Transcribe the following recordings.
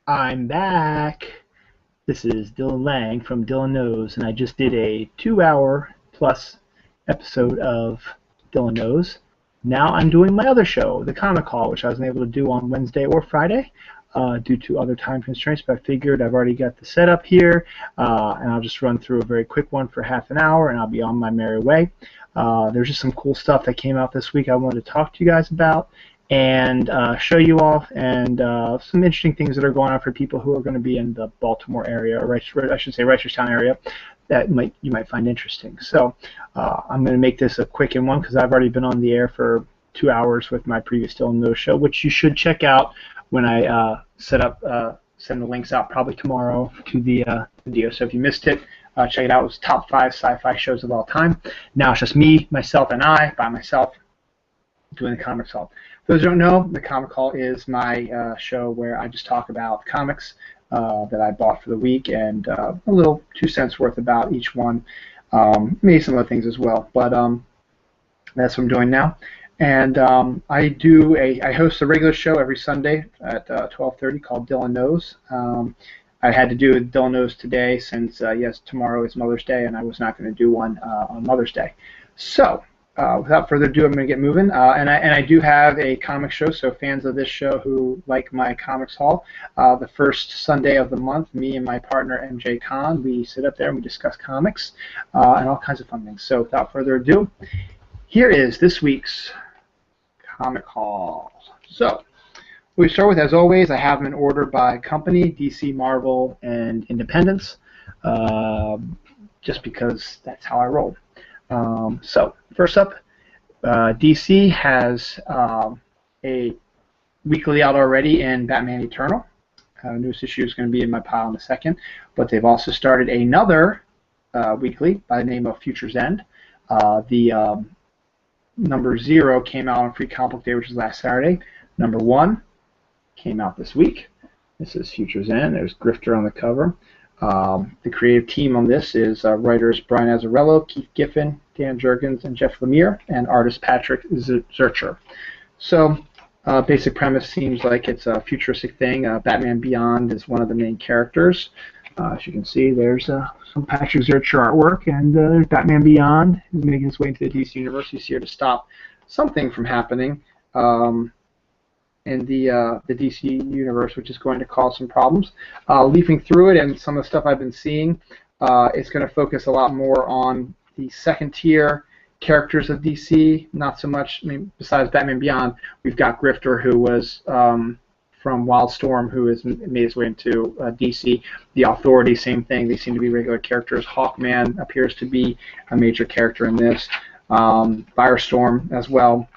I'm back. This is Dylan Lang from Dylan Knows, and I just did a 2 hour plus episode of Dylan Knows. Now I'm doing my other show, The Comic Call, which I wasn't able to do on Wednesday or Friday due to other time constraints, but I figured I've already got the setup here, and I'll just run through a very quick one for half an hour, and I'll be on my merry way. There's just some cool stuff that came out this week I wanted to talk to you guys about and show you off, and some interesting things that are going on for people who are going to be in the Baltimore area, or I should say Reisterstown area, that you might find interesting. So I'm going to make this a quick one because I've already been on the air for 2 hours with my previous Dylan Knows show, which you should check out when I send the links out probably tomorrow to the video. So if you missed it, check it out. It was top 5 sci-fi shows of all time. Now it's just me, myself, and I by myself doing the Comics Hall. For those who don't know, the Comic Hall is my show where I just talk about comics that I bought for the week and a little 2 cents worth about each one. Maybe some other things as well, but that's what I'm doing now. And I host a regular show every Sunday at 12:30 called Dylan Knows. I had to do Dylan Knows today since yes, tomorrow is Mother's Day, and I was not going to do one on Mother's Day. So without further ado, I'm going to get moving. And I do have a comic show, so fans of this show who like my Comics Hall, the first Sunday of the month, me and my partner MJ Khan, we sit up there and we discuss comics and all kinds of fun things. So without further ado, here is this week's Comic Hall. So we start with, as always, I have them in order by company: DC, Marvel, and Independence, just because that's how I roll. So first up, DC has a weekly out already in Batman Eternal. Newest issue is going to be in my pile in a second, but they've also started another weekly by the name of Future's End. The number 0 came out on Free Comic Book Day, which was last Saturday. Number 1 came out this week. This is Future's End. There's Grifter on the cover. The creative team on this is writers Brian Azzarello, Keith Giffen, Dan Jurgens, and Jeff Lemire, and artist Patrick Zurcher. So, basic premise seems like it's a futuristic thing. Batman Beyond is one of the main characters. As you can see, there's some Patrick Zurcher artwork, and there's Batman Beyond. He's making his way into the DC universe. He's here to stop something from happening in the DC universe, which is going to cause some problems. Leafing through it and some of the stuff I've been seeing, it's going to focus a lot more on the second-tier characters of DC, not so much, I mean, besides Batman Beyond, we've got Grifter, who was from Wildstorm, who has made his way into DC. The Authority, same thing. They seem to be regular characters. Hawkman appears to be a major character in this. Firestorm as well.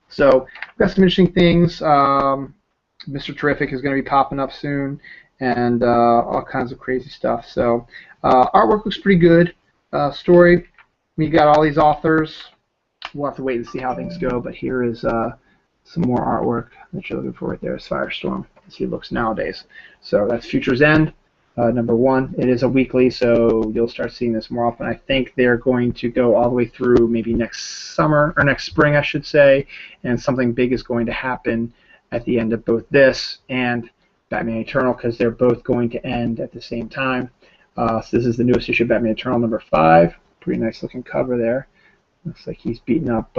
So we've got some interesting things. Mr. Terrific is going to be popping up soon, and all kinds of crazy stuff. So artwork looks pretty good. Story, we got all these authors. We'll have to wait and see how things go, but here is some more artwork that you're looking for right there. Is Firestorm. Let's see how it looks nowadays. So that's Future's End, number 1. It is a weekly, so you'll start seeing this more often. I think they're going to go all the way through maybe next summer, or next spring, I should say, and something big is going to happen at the end of both this and Batman Eternal, because they're both going to end at the same time. So this is the newest issue of Batman Eternal, number 5. Pretty nice looking cover there. Looks like he's beating up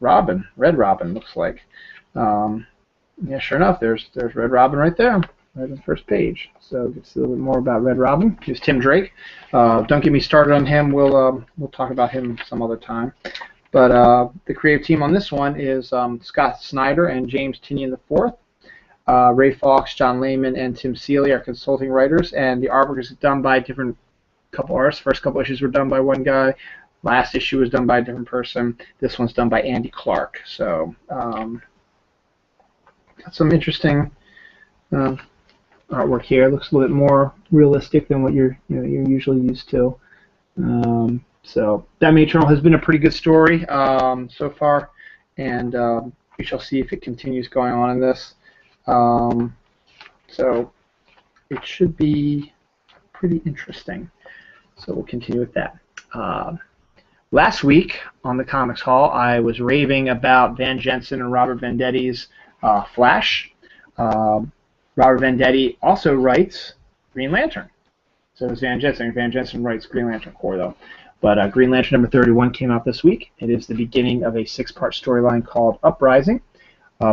Robin. Red Robin, looks like. Yeah, sure enough, there's Red Robin right there, right on the first page. So get to see a little bit more about Red Robin. Here's Tim Drake. Don't get me started on him. We'll talk about him some other time. But the creative team on this one is Scott Snyder and James Tynion IV. Ray Fawkes, John Layman, and Tim Seeley are consulting writers, and the artwork is done by a different couple artists. First couple issues were done by one guy. Last issue was done by a different person. This one's done by Andy Clark. So got some interesting artwork here. It looks a little bit more realistic than what you're usually used to. So Batman Eternal has been a pretty good story so far, and we shall see if it continues going on in this. So it should be pretty interesting. So we'll continue with that. Last week on the Comics Hall, I was raving about Van Jensen and Robert Vendetti's Flash. Robert Venditti also writes Green Lantern. So does Van Jensen. Van Jensen writes Green Lantern Corps, though. But Green Lantern number 31 came out this week. It is the beginning of a 6-part storyline called Uprising.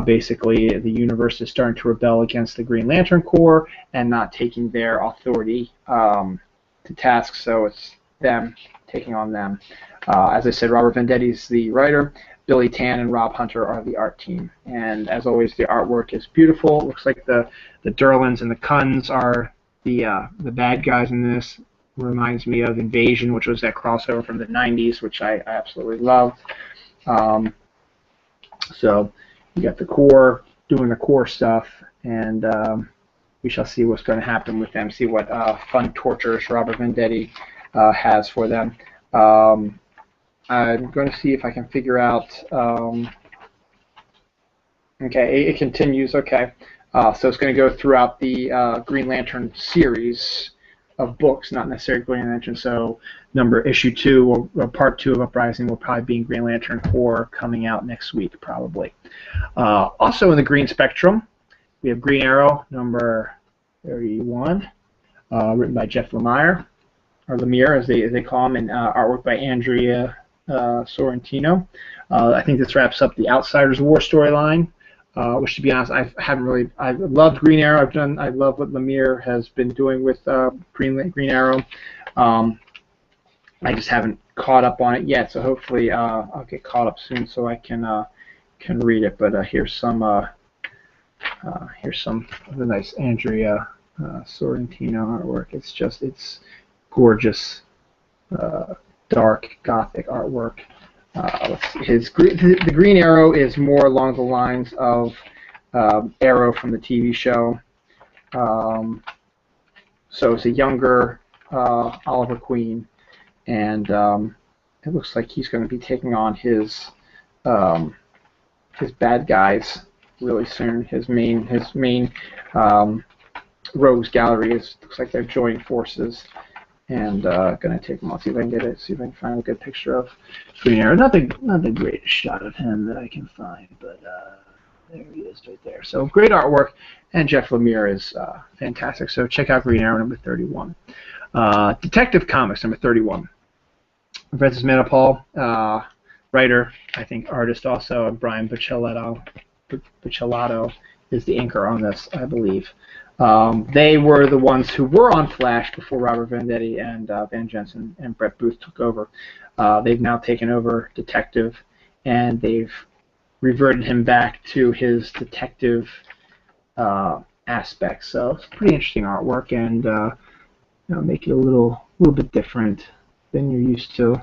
Basically, the universe is starting to rebel against the Green Lantern Corps and not taking their authority to task, so it's them taking on them. As I said, Robert Venditti is the writer. Billy Tan and Rob Hunter are the art team. And as always, the artwork is beautiful. It looks like the Durlans and the Kuns are the bad guys in this. Reminds me of Invasion, which was that crossover from the 90s, which I absolutely loved. So you got the Corps doing the Corps stuff, and we shall see what's going to happen with them, see what fun tortures Robert Venditti has for them. I'm going to see if I can figure out... okay, it continues, okay. So it's going to go throughout the Green Lantern series of books, not necessarily Green Lantern. So issue 2 or part 2 of Uprising will probably be in Green Lantern Corps coming out next week, probably. Also in the Green Spectrum, we have Green Arrow number 31, written by Jeff Lemire, or Lemire as they call him, and artwork by Andrea Sorrentino. I think this wraps up the Outsiders War storyline. Which, to be honest, I've loved Green Arrow. I love what Lemire has been doing with Green Arrow. I just haven't caught up on it yet, so hopefully I'll get caught up soon so I can read it. But here's some of the nice Andrea Sorrentino artwork. It's gorgeous, dark Gothic artwork. The Green Arrow is more along the lines of Arrow from the TV show. So it's a younger Oliver Queen, and it looks like he's going to be taking on his bad guys really soon. His main rogues gallery looks like they're joining forces. And gonna take him. I'll see if I can get it. See if I can find a good picture of Green Arrow. Not the greatest shot of him that I can find, but there he is right there. So great artwork, and Jeff Lemire is fantastic. So check out Green Arrow number 31. Detective Comics number 31. Francis Manapul, writer, I think artist also, and Brian Buccellato is the inker on this, I believe. They were the ones who were on Flash before Robert Venditti and Van Jensen and Brett Booth took over. They've now taken over Detective, and they've reverted him back to his detective aspect. So it's pretty interesting artwork, and make it a little bit different than you're used to.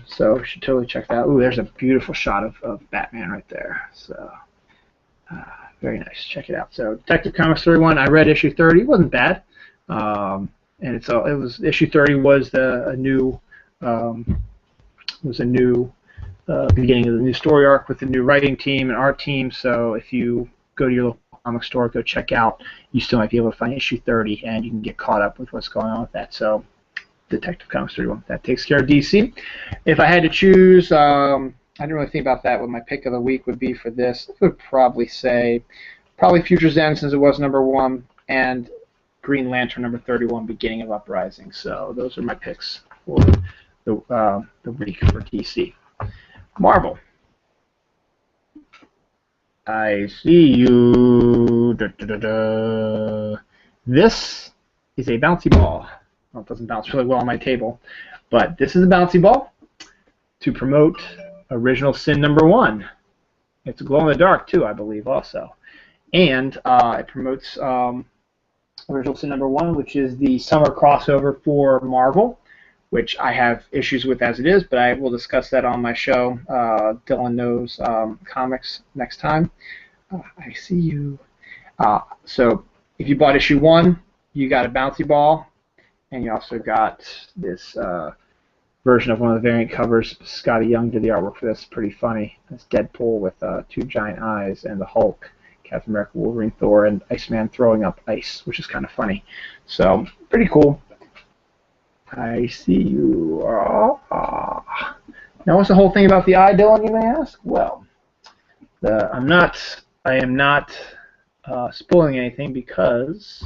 So you should totally check that out. Ooh, there's a beautiful shot of Batman right there. So. Very nice. Check it out. So Detective Comics 31. I read issue 30. It wasn't bad. And issue 30 was a new beginning of the new story arc with the new writing team and art team. So if you go to your local comic store, go check out. You still might be able to find issue 30, and you can get caught up with what's going on with that. So Detective Comics 31. That takes care of DC. If I had to choose. I didn't really think about that. What my pick of the week would be for this. I would probably say Future's End, since it was number 1, and Green Lantern number 31, Beginning of Uprising. So those are my picks for the week for DC. Marvel. I see you. This is a bouncy ball. Well, it doesn't bounce really well on my table, but this is a bouncy ball to promote Original Sin number 1. It's glow in the dark too, I believe, also. And it promotes Original Sin number 1, which is the summer crossover for Marvel, which I have issues with as it is, but I will discuss that on my show, Dylan Knows Comics, next time. I see you. So if you bought issue 1, you got a bouncy ball, and you also got this version of one of the variant covers. Scotty Young did the artwork for this. Pretty funny. It's Deadpool with 2 giant eyes, and the Hulk, Captain America, Wolverine, Thor, and Iceman throwing up ice, which is kind of funny. So pretty cool. I see you. Now, what's the whole thing about the eye, Dylan, you may ask? Well, I am not spoiling anything because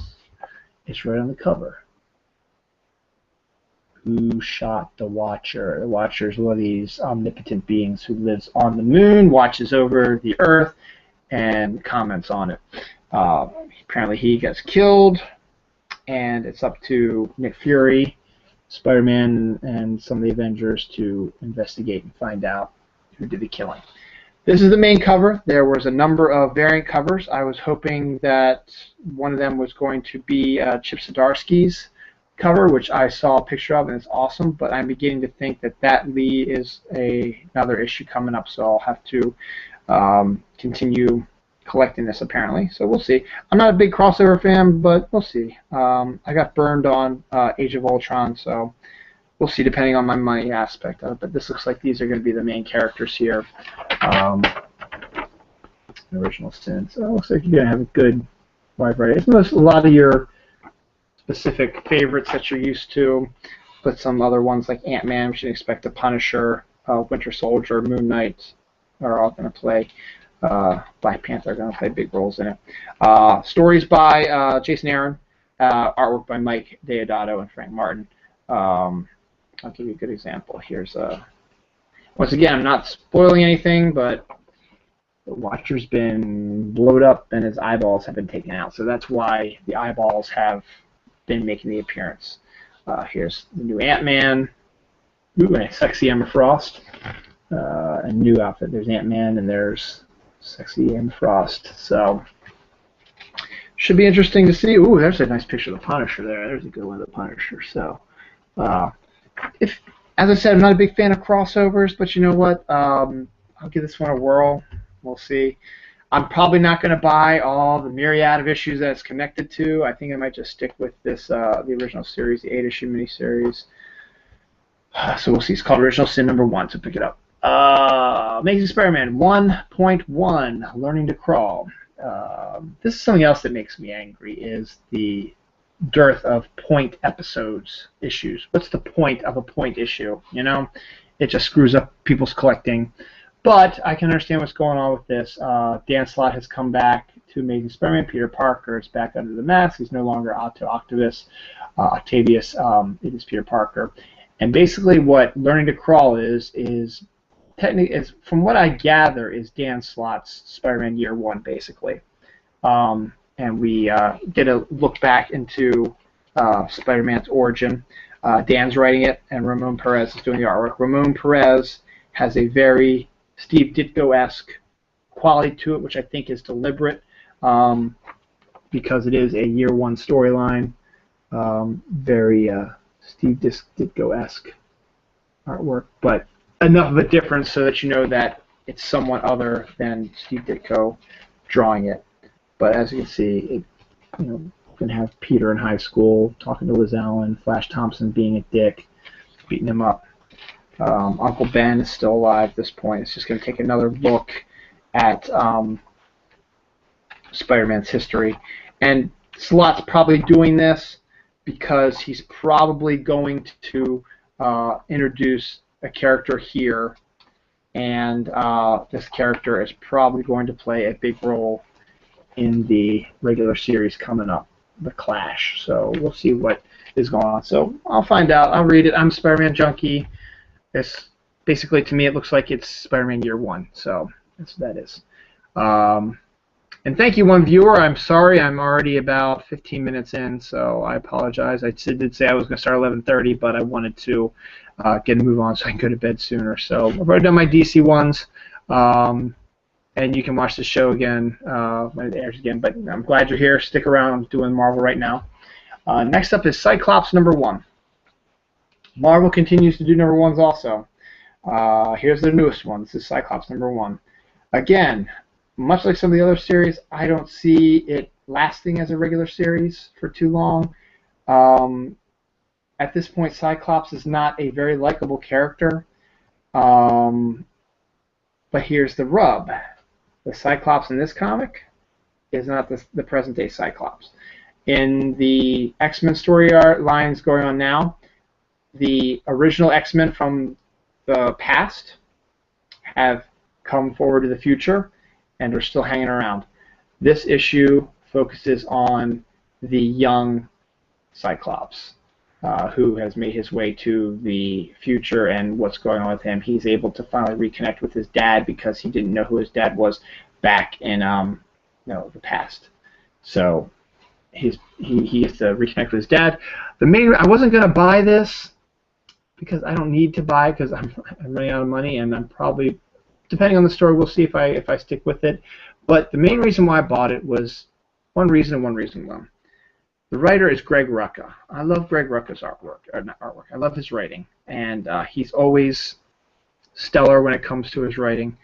it's right on the cover. Who shot the Watcher? The Watcher is one of these omnipotent beings who lives on the moon, watches over the Earth, and comments on it. Apparently he gets killed, and it's up to Nick Fury, Spider-Man, and some of the Avengers to investigate and find out who did the killing. This is the main cover. There was a number of variant covers. I was hoping that one of them was going to be Chip Zdarsky's cover, which I saw a picture of, and it's awesome, but I'm beginning to think that that Lee is another issue coming up, so I'll have to continue collecting this apparently. So we'll see. I'm not a big crossover fan, but we'll see. I got burned on Age of Ultron, so we'll see depending on my money aspect of it. But this looks like these are going to be the main characters here. Original Sin. So it looks like you're going to have a good wide variety. It's a lot of your specific favorites that you're used to, but some other ones like Ant-Man, we should expect the Punisher, Winter Soldier, Moon Knight are all going to play. Black Panther are going to play big roles in it. Stories by Jason Aaron, artwork by Mike Deodato and Frank Martin. I'll give you a good example. Here's once again, I'm not spoiling anything, but the Watcher's been blowed up and his eyeballs have been taken out, so that's why the eyeballs have been making the appearance. Here's the new Ant-Man. Ooh, and sexy Emma Frost. A new outfit. There's Ant-Man and there's sexy Emma Frost. So should be interesting to see. Ooh, there's a nice picture of the Punisher there. There's a good one of the Punisher. So if, as I said, I'm not a big fan of crossovers, but you know what? I'll give this one a whirl. We'll see. I'm probably not going to buy all the myriad of issues that it's connected to. I think I might just stick with this, the original series, the 8-issue miniseries. So we'll see. It's called Original Sin #1, so pick it up. Amazing Spider-Man 1.1, Learning to Crawl. This is something else that makes me angry, is the dearth of point episodes issues. What's the point of a point issue? You know, it just screws up people's collecting. But I can understand what's going on with this. Dan Slott has come back to Amazing Spider-Man. Peter Parker is back under the mask. He's no longer Otto Octavius. It is Peter Parker. And basically what Learning to Crawl is technically, from what I gather, is Dan Slott's Spider-Man Year 1, basically. And we get a look back into Spider-Man's origin. Dan's writing it, and Ramon Perez is doing the artwork. Ramon Perez has a very Steve Ditko-esque quality to it, which I think is deliberate, because it is a Year 1 storyline. Very Steve Ditko-esque artwork, but enough of a difference so that you know that it's somewhat other than Steve Ditko drawing it. But as you can see, it, you can have Peter in high school talking to Liz Allen, Flash Thompson being a dick, beating him up. Uncle Ben is still alive at this point. It's just going to take another look at Spider-Man's history. And Slott's probably doing this because he's probably going to introduce a character here, and this character is probably going to play a big role in the regular series coming up, The Clash. So we'll see what is going on. So I'll find out. I'll read it. I'm a Spider-Man junkie. It's basically, to me, it looks like it's Spider-Man Year 1, so that's what that is. And thank you, one viewer. I'm sorry, I'm already about 15 minutes in, so I apologize. I did say I was going to start 11:30, but I wanted to get a move on so I can go to bed sooner. So I've already done my DC ones, and you can watch the show again when it airs again. But I'm glad you're here. Stick around. I'm doing Marvel right now. Next up is Cyclops #1. Marvel continues to do #1s also. Here's the newest one. This is Cyclops #1. Again, much like some of the other series, I don't see it lasting as a regular series for too long. At this point, Cyclops is not a very likable character. But here's the rub. The Cyclops in this comic is not the present-day Cyclops. In the X-Men story lines going on now, the original X-Men from the past have come forward to the future and are still hanging around. This issue focuses on the young Cyclops, who has made his way to the future and what's going on with him. He's able to finally reconnect with his dad because he didn't know who his dad was back in the past. So he has to reconnect with his dad. I wasn't going to buy this because I don't need to buy it because I'm running out of money, and I'm probably, depending on the story, we'll see if I stick with it. But the main reason why I bought it was one reason and one reason alone. The writer is Greg Rucka. I love Greg Rucka's artwork. I love his writing, and he's always stellar when it comes to his writing.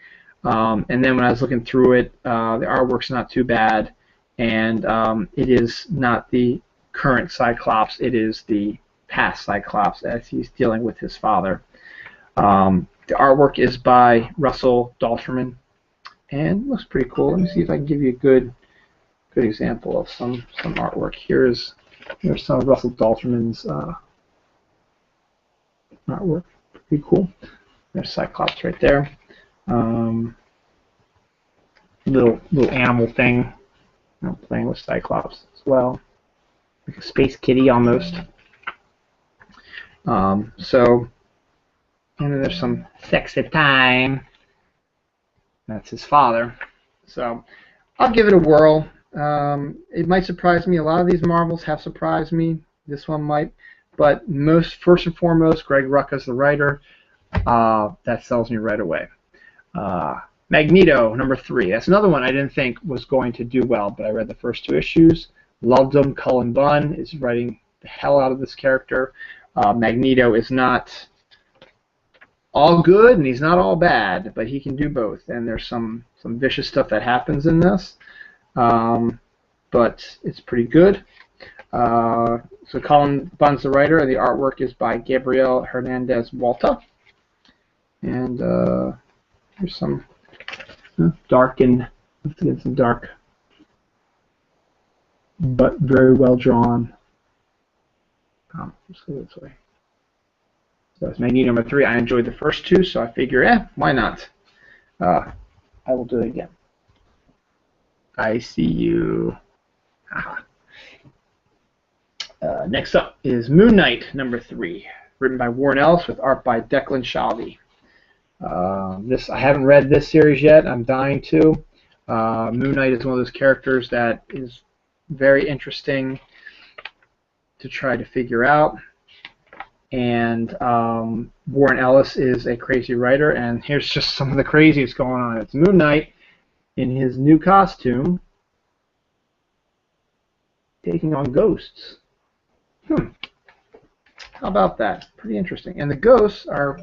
And then when I was looking through it, the artwork's not too bad, and it is not the current Cyclops. It is the past Cyclops as he's dealing with his father. The artwork is by Russell Dalterman, and it looks pretty cool. Let me see if I can give you a good example of some artwork. Here's some of Russell Dalterman's artwork. Pretty cool. There's Cyclops right there. Little animal thing. I'm playing with Cyclops as well, like a space kitty almost. And then there's some sexy time. That's his father. So I'll give it a whirl. It might surprise me. A lot of these Marvels have surprised me. This one might. But first and foremost, Greg Rucka's the writer. That sells me right away. Magneto, number 3. That's another one I didn't think was going to do well, but I read the first 2 issues. Loved them. Cullen Bunn is writing the hell out of this character. Magneto is not all good and he's not all bad, but he can do both. And there's some vicious stuff that happens in this. But it's pretty good. So Cullen Bunn's the writer, and the artwork is by Gabriel Hernandez Walta. And here's some dark and let's get some dark, but very well drawn. Let's go this way. So it's Magneto number 3. I enjoyed the first 2, so I figure, why not? I will do it again. I see you. Next up is Moon Knight number 3, written by Warren Ellis with art by Declan Shalvey. I haven't read this series yet. I'm dying to. Moon Knight is one of those characters that is very interesting to try to figure out. And Warren Ellis is a crazy writer, and here's just some of the craziest going on. It's Moon Knight in his new costume taking on ghosts. How about that? Pretty interesting. And the ghosts are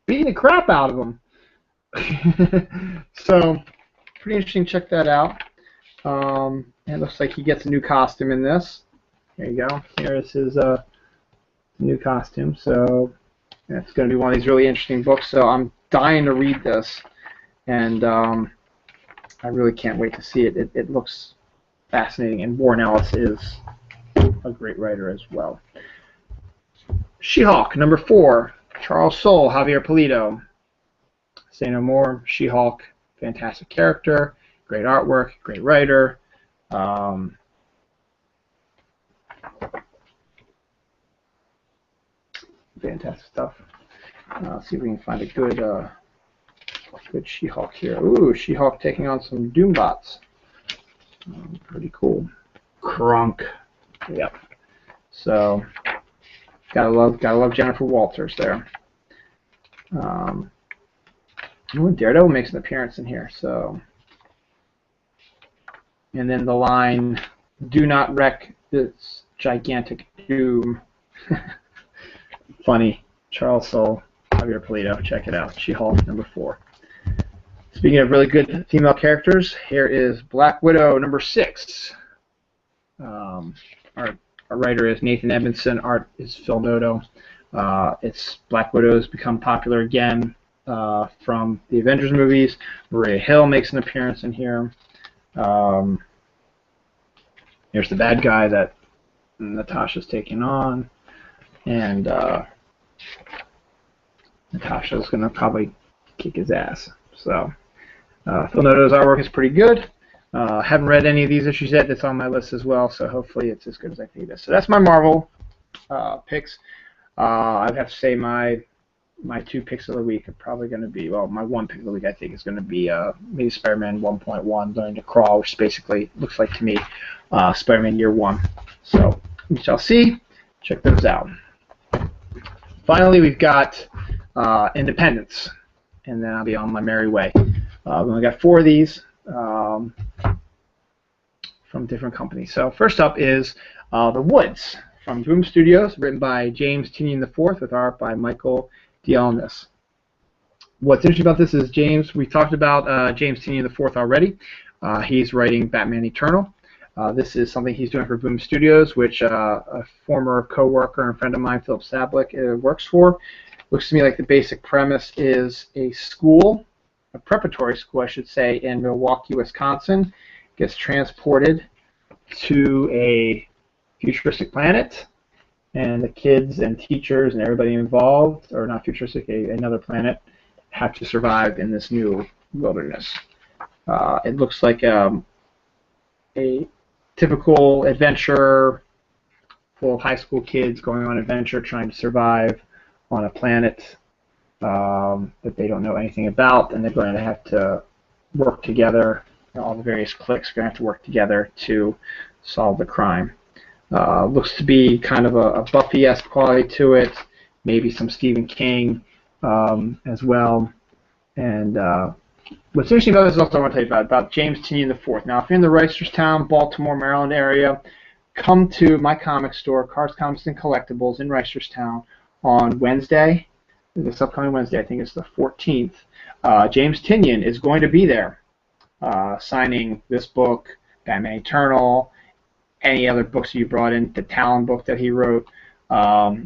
beating the crap out of him. So, pretty interesting. Check that out. And it looks like he gets a new costume in this. There you go. Here is his new costume. So, it's going to be one of these really interesting books. So, I'm dying to read this. And I really can't wait to see it. It looks fascinating. And Warren Ellis is a great writer as well. She-Hulk, number 4. Charles Soule, Javier Pulido. Say no more. She-Hulk, fantastic character, great artwork, great writer. Fantastic stuff. Let's see if we can find a good She-Hulk here. Ooh, She-Hulk taking on some Doombots. Pretty cool. Krunk. Yep. So gotta love Jennifer Walters there. Daredevil makes an appearance in here. So, and then the line, "Do not wreck this gigantic doom." Funny. Charles Soule, Javier Pulido. Check it out. She-Hulk number 4. Speaking of really good female characters, here is Black Widow number 6. Our writer is Nathan Edmondson. Art is Phil Noto. It's Black Widow's become popular again from the Avengers movies. Maria Hill makes an appearance in here. Here's the bad guy that Natasha's taking on, and Natasha's gonna probably kick his ass. So Phil Noto's artwork is pretty good. Haven't read any of these issues yet. That's on my list as well, so hopefully it's as good as I think it is. So that's my Marvel picks. I'd have to say my two picks of the week are probably going to be, well, my one pick of the week I think is going to be maybe Spider-Man 1.1, Learning to Crawl, which basically looks like to me Spider-Man Year 1. So we shall see. Check those out. Finally, we've got Independence, and then I'll be on my merry way. We got 4 of these from different companies. So first up is The Woods from Boom Studios, written by James Tynion IV with art by Michael Dielnis. What's interesting about this is we talked about James Tynion IV already. He's writing Batman Eternal. This is something he's doing for Boom Studios, which a former co-worker and friend of mine, Philip Sablik, works for. Looks to me like the basic premise is a school, a preparatory school, I should say, in Milwaukee, Wisconsin, gets transported to a futuristic planet, and the kids and teachers and everybody involved, or not futuristic, another planet, have to survive in this new wilderness. It looks like a typical adventure full of high school kids going on an adventure trying to survive on a planet that they don't know anything about, and they're going to have to work together. All the various cliques are going to have to work together to solve the crime. Looks to be kind of a Buffy-esque quality to it, maybe some Stephen King as well. And what's interesting about this is also I want to tell you about James Tynion IV. Now, if you're in the Reisterstown, Baltimore, Maryland area, come to my comic store, Cards, Comics, and Collectibles in Reisterstown on Wednesday. This upcoming Wednesday, I think it's the 14th. James Tynion is going to be there signing this book, Batman Eternal, any other books you brought in, the Talon book that he wrote.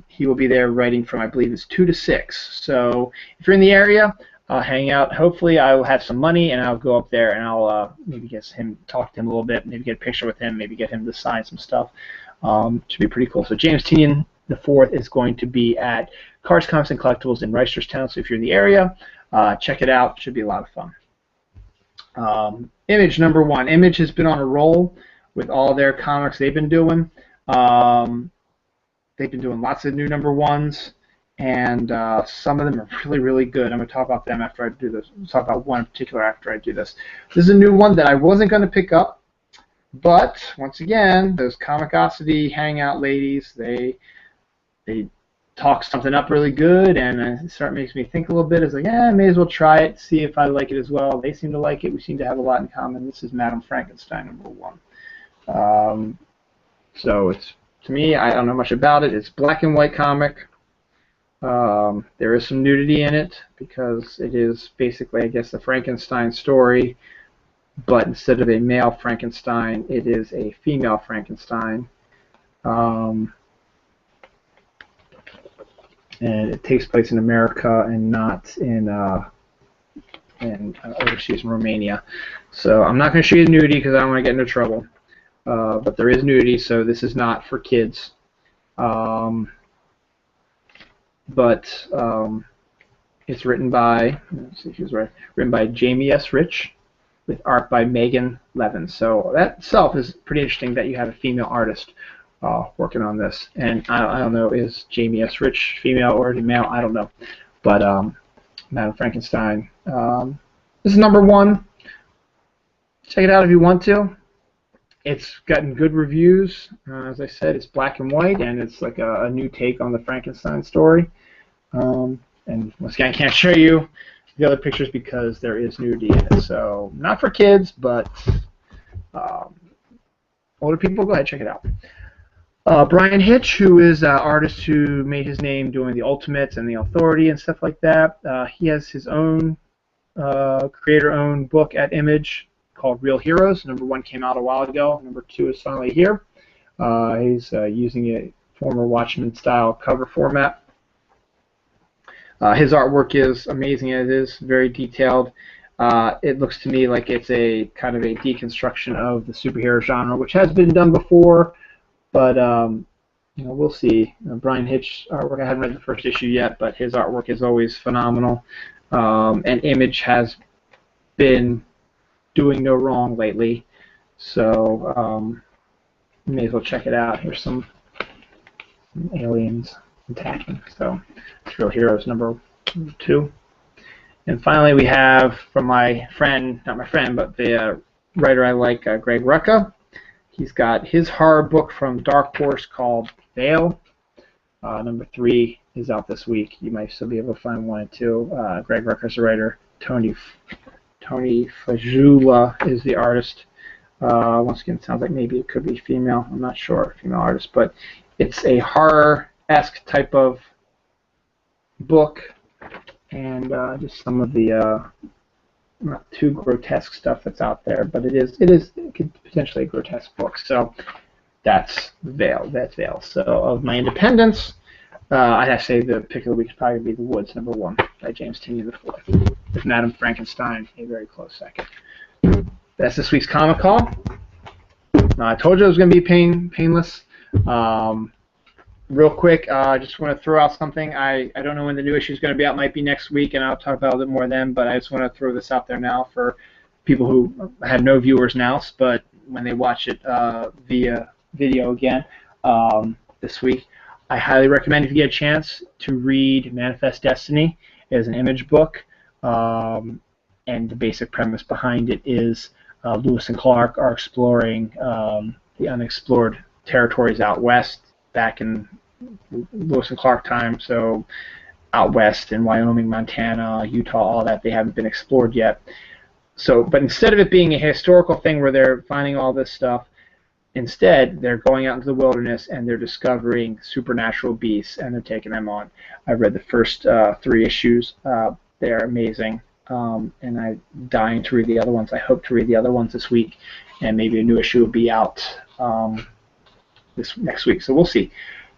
He will be there writing from, I believe it's 2 to 6. So if you're in the area, hang out. Hopefully I will have some money, and I'll go up there and I'll maybe talk to him a little bit, maybe get a picture with him, maybe get him to sign some stuff. Should be pretty cool. So James Tynion IV is going to be at Cards, Comics, and Collectibles in Reisterstown. So if you're in the area, check it out. Should be a lot of fun. Image number 1. Image has been on a roll with all their comics they've been doing. They've been doing lots of new number 1s, and some of them are really, really good. I'm going to talk about them after I do this. I'll talk about one in particular after I do this. This is a new one that I wasn't going to pick up, but once again, those Comicosity hangout ladies, they talk something up really good, and it makes me think a little bit. It's like, I may as well try it, see if I like it as well. They seem to like it. We seem to have a lot in common. This is Madame Frankenstein number 1. So it's, to me, I don't know much about it. It's black and white comic. There is some nudity in it because it is basically, I guess, the Frankenstein story, but instead of a male Frankenstein, it is a female Frankenstein. And it takes place in America and not in overseas in Romania. So I'm not going to show you the nudity because I don't want to get into trouble. But there is nudity, so this is not for kids. It's written by, let's see if she's right, written by Jamie S. Rich with art by Megan Levin. So that itself is pretty interesting that you have a female artist working on this. And I don't know, is Jamie S. Rich female or male? I don't know. But Madame Frankenstein. This is number 1. Check it out if you want to. It's gotten good reviews. As I said, it's black and white, and it's like a new take on the Frankenstein story. And once again, I can't show you the other pictures because there is nudity in it. So not for kids, but older people, go ahead, check it out. Brian Hitch, who is an artist who made his name doing the Ultimates and the Authority and stuff like that, he has his own creator-owned book at Image called Real Heroes. Number 1 came out a while ago. Number 2 is finally here. He's using a former Watchmen-style cover format. His artwork is amazing. It is very detailed. It looks to me like it's a kind of a deconstruction of the superhero genre, which has been done before. But we'll see. Brian Hitch's artwork, I haven't read the first issue yet, but his artwork is always phenomenal. And Image has been doing no wrong lately. So you may as well check it out. Here's some aliens attacking. So it's Real Heroes number 2. And finally, we have from my friend, not my friend, but the writer I like, Greg Rucka. He's got his horror book from Dark Horse called Veil. Number 3 is out this week. You might still be able to find 1 and 2. Greg Rucka's the writer. Tony Fajula is the artist. Once again, it sounds like maybe it could be female. I'm not sure, female artist, but it's a horror-esque type of book, and just some of the not too grotesque stuff that's out there, but it could potentially a grotesque book. So that's Veil. That's Veil. So of my independents, I'd have to say the pick of the week would probably be The Woods, number 1, by James Tynion IV, with Madame Frankenstein a very close second. That's this week's Comic Call. I told you it was going to be painless. Real quick, I just want to throw out something. I don't know when the new issue is going to be out. It might be next week, and I'll talk about it a little bit more then, but I just want to throw this out there now for people who have no viewers now, but when they watch it via video again this week, I highly recommend, if you get a chance, to read Manifest Destiny. It is an image book, and the basic premise behind it is Lewis and Clark are exploring the unexplored territories out west, back in Lewis and Clark time, so out west in Wyoming, Montana, Utah, all that, they haven't been explored yet. So, but instead of it being a historical thing where they're finding all this stuff, instead they're going out into the wilderness and they're discovering supernatural beasts and they're taking them on. I read the first 3 issues. They're amazing, and I'm dying to read the other ones. I hope to read the other ones this week, and maybe a new issue will be out this next week. So we'll see.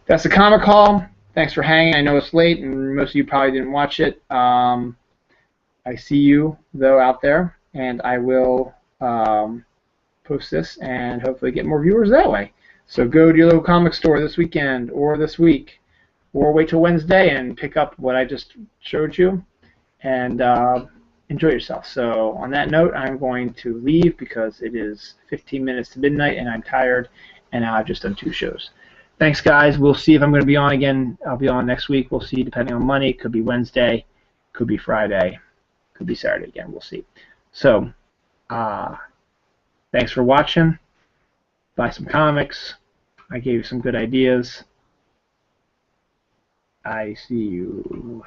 That's the Comic Call. Thanks for hanging. I know it's late, and most of you probably didn't watch it. I see you, though, out there, and I will post this and hopefully get more viewers that way. So go to your local comic store this weekend or this week, or wait till Wednesday and pick up what I just showed you, and enjoy yourself. So on that note, I'm going to leave because it is 15 minutes to midnight, and I'm tired, and I've just done 2 shows. Thanks, guys. We'll see if I'm going to be on again. I'll be on next week. We'll see, depending on money. It could be Wednesday. Could be Friday. Could be Saturday again. We'll see. So, thanks for watching. Buy some comics. I gave you some good ideas. I see you.